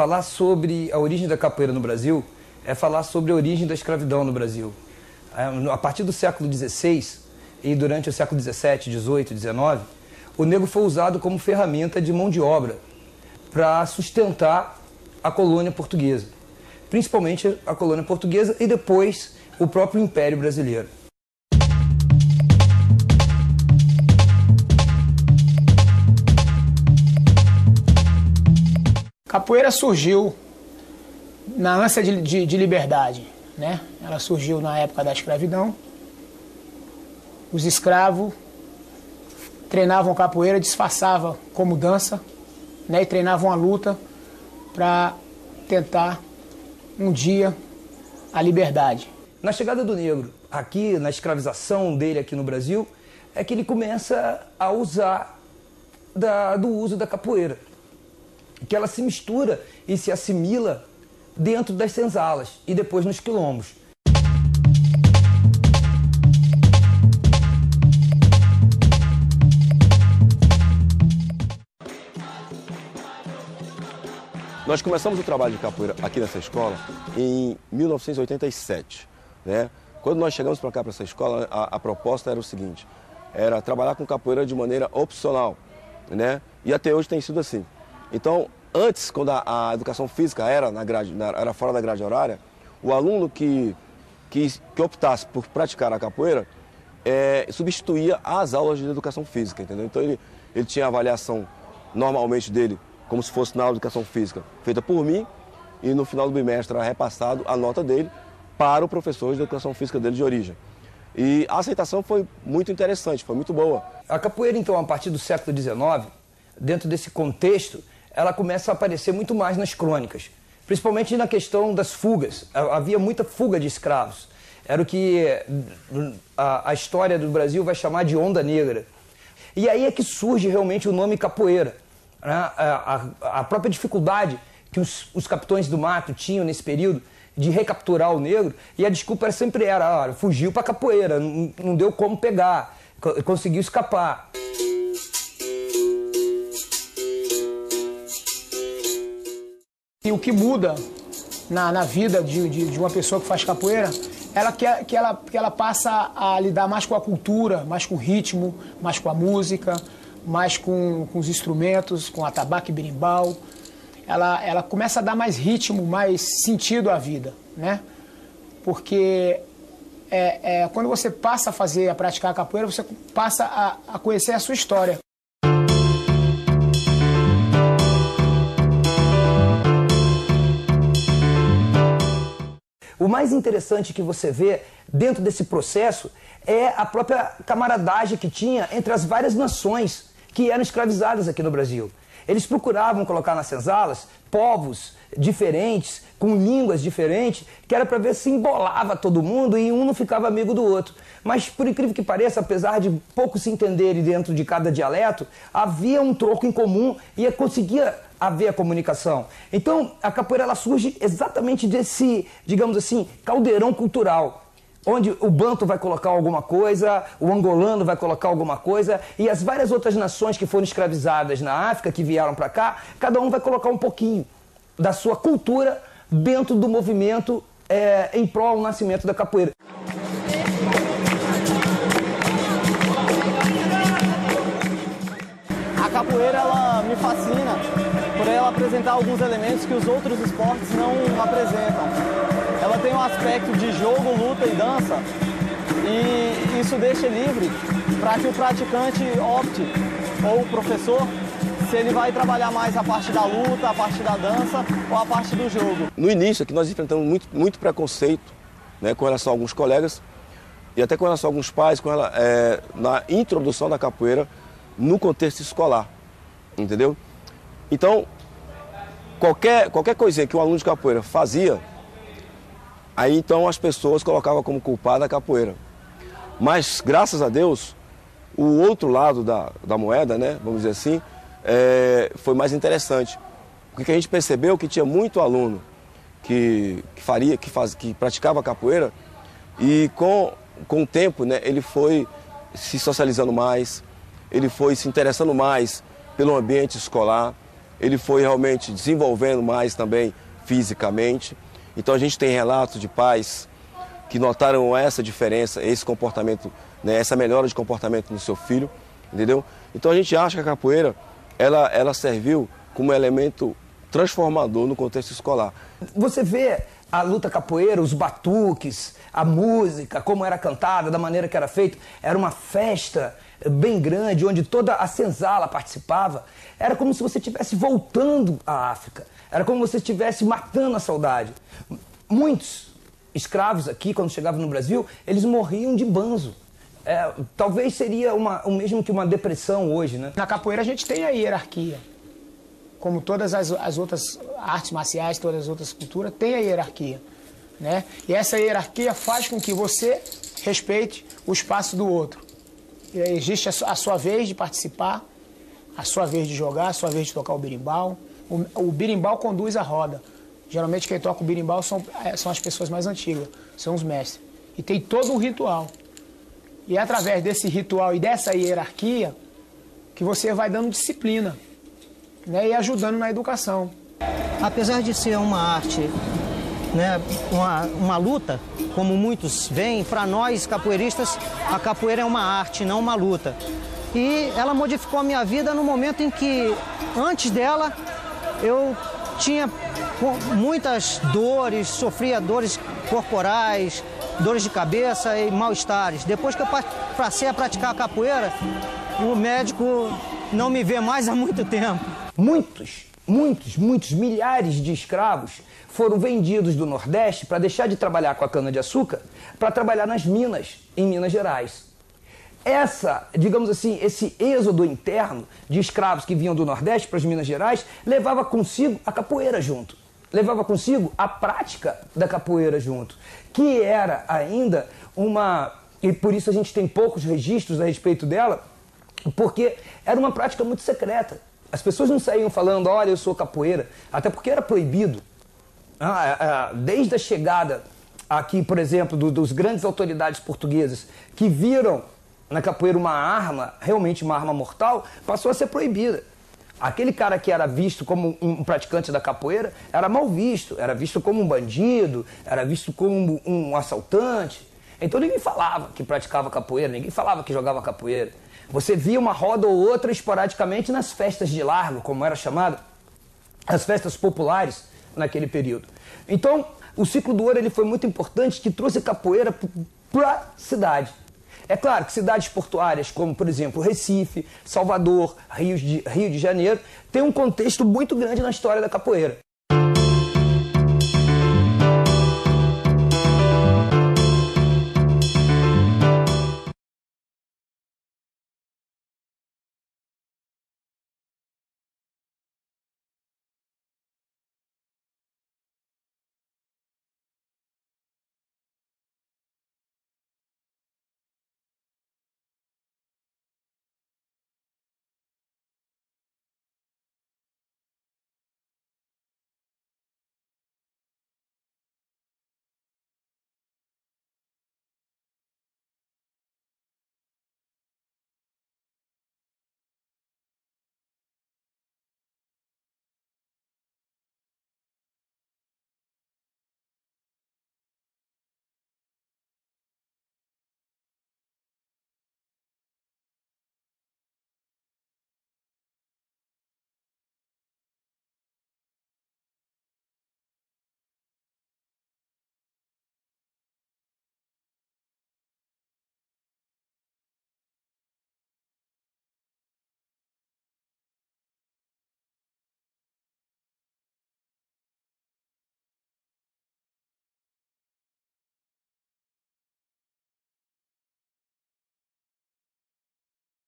falar sobre a origem da capoeira no Brasil é falar sobre a origem da escravidão no Brasil. A partir do século XVI e durante o século XVII, XVIII, XIX, o negro foi usado como ferramenta de mão de obra para sustentar a colônia portuguesa, principalmente a colônia portuguesa e depois o próprio Império Brasileiro. Capoeira surgiu na ânsia de liberdade, né? Ela surgiu na época da escravidão. Os escravos treinavam capoeira, disfarçavam como dança, né? E treinavam a luta para tentar um dia a liberdade. Na chegada do negro aqui, na escravização dele aqui no Brasil, é que ele começa a usar do uso da capoeira, que ela se mistura e se assimila dentro das senzalas e depois nos quilombos. Nós começamos o trabalho de capoeira aqui nessa escola em 1987, né? Quando nós chegamos para cá, para essa escola, a proposta era o seguinte, era trabalhar com capoeira de maneira opcional, né? E até hoje tem sido assim. Então, antes, quando a educação física era, era fora da grade horária, o aluno que optasse por praticar a capoeira substituía as aulas de educação física, entendeu? Então ele tinha a avaliação normalmente dele, como se fosse na aula de educação física, feita por mim, e no final do bimestre era repassado a nota dele para o professor de educação física dele de origem. E a aceitação foi muito interessante, foi muito boa. A capoeira, então, a partir do século XIX, dentro desse contexto, ela começa a aparecer muito mais nas crônicas, principalmente na questão das fugas. Havia muita fuga de escravos. Era o que a história do Brasil vai chamar de onda negra. E aí é que surge realmente o nome capoeira. A própria dificuldade que os capitães do mato tinham nesse período de recapturar o negro, e a desculpa sempre era, fugiu para capoeira, não deu como pegar, conseguiu escapar. E o que muda na vida de uma pessoa que faz capoeira, que ela passa a lidar mais com a cultura, mais com o ritmo, mais com a música, mais com os instrumentos, com atabaque e berimbau. Ela começa a dar mais ritmo, mais sentido à vida, né? Porque quando você passa a praticar a capoeira, você passa a conhecer a sua história. O mais interessante que você vê dentro desse processo é a própria camaradagem que tinha entre as várias nações que eram escravizadas aqui no Brasil. Eles procuravam colocar nas senzalas povos diferentes, com línguas diferentes, que era para ver se embolava todo mundo e um não ficava amigo do outro. Mas, por incrível que pareça, apesar de pouco se entenderem dentro de cada dialeto, havia um troco em comum e conseguia haver a comunicação. Então, a capoeira ela surge exatamente desse, digamos assim, caldeirão cultural, onde o banto vai colocar alguma coisa, o angolano vai colocar alguma coisa, e as várias outras nações que foram escravizadas na África, que vieram para cá, cada um vai colocar um pouquinho da sua cultura dentro do movimento em prol do nascimento da capoeira. A capoeira ela me fascina por ela apresentar alguns elementos que os outros esportes não apresentam. Ela tem um aspecto de jogo, luta e dança, e isso deixa livre para que o praticante opte, ou o professor, se ele vai trabalhar mais a parte da luta, a parte da dança ou a parte do jogo. No início aqui nós enfrentamos muito preconceito, né, com relação a alguns colegas e até com relação a alguns pais na introdução da capoeira no contexto escolar, entendeu? Então, qualquer coisinha que um aluno de capoeira fazia, aí então as pessoas colocavam como culpada a capoeira. Mas, graças a Deus, o outro lado da moeda, né, vamos dizer assim, foi mais interessante. Porque a gente percebeu que tinha muito aluno que praticava capoeira e com o tempo, né, ele foi se socializando mais, ele foi se interessando mais pelo ambiente escolar, ele foi realmente desenvolvendo mais também fisicamente. Então a gente tem relatos de pais que notaram essa diferença, esse comportamento, né, essa melhora de comportamento no seu filho, entendeu? Então a gente acha que a capoeira, ela serviu como elemento transformador no contexto escolar. Você vê a luta capoeira, os batuques, a música, como era cantada, da maneira que era feito, era uma festa bem grande, onde toda a senzala participava. Era como se você estivesse voltando à África, era como se você estivesse matando a saudade. Muitos escravos aqui, quando chegavam no Brasil, eles morriam de banzo. Talvez seria o mesmo que uma depressão hoje, né? Na capoeira a gente tem a hierarquia. Como todas as outras artes marciais, todas as outras culturas, tem a hierarquia, né? E essa hierarquia faz com que você respeite o espaço do outro. E existe a sua vez de participar, a sua vez de jogar, a sua vez de tocar o berimbau. O berimbau conduz a roda. Geralmente quem toca o berimbau são as pessoas mais antigas, são os mestres. E tem todo um ritual. E é através desse ritual e dessa hierarquia que você vai dando disciplina, né, e ajudando na educação. Apesar de ser uma arte, né, uma luta, como muitos veem, para nós capoeiristas, a capoeira é uma arte, não uma luta. E ela modificou a minha vida no momento em que, antes dela, eu tinha muitas dores, sofria dores corporais, dores de cabeça e mal-estares. Depois que eu passei a praticar a capoeira, o médico não me vê mais há muito tempo. Muitos milhares de escravos foram vendidos do Nordeste para deixar de trabalhar com a cana-de-açúcar para trabalhar nas minas, em Minas Gerais. Digamos assim, esse êxodo interno de escravos que vinham do Nordeste para as Minas Gerais levava consigo a capoeira junto. Levava consigo a prática da capoeira junto, que era ainda e por isso a gente tem poucos registros a respeito dela, porque era uma prática muito secreta. As pessoas não saíam falando, olha, eu sou capoeira, até porque era proibido. Desde a chegada aqui, por exemplo, dos grandes autoridades portuguesas que viram na capoeira uma arma, realmente uma arma mortal, passou a ser proibida. Aquele cara que era visto como um praticante da capoeira era mal visto, era visto como um bandido, era visto como um assaltante. Então ninguém falava que praticava capoeira, ninguém falava que jogava capoeira. Você via uma roda ou outra esporadicamente nas festas de largo, como era chamado, as festas populares naquele período. Então, o ciclo do ouro ele foi muito importante, que trouxe a capoeira para a cidade. É claro que cidades portuárias como, por exemplo, Recife, Salvador, Rio de Janeiro, tem um contexto muito grande na história da capoeira.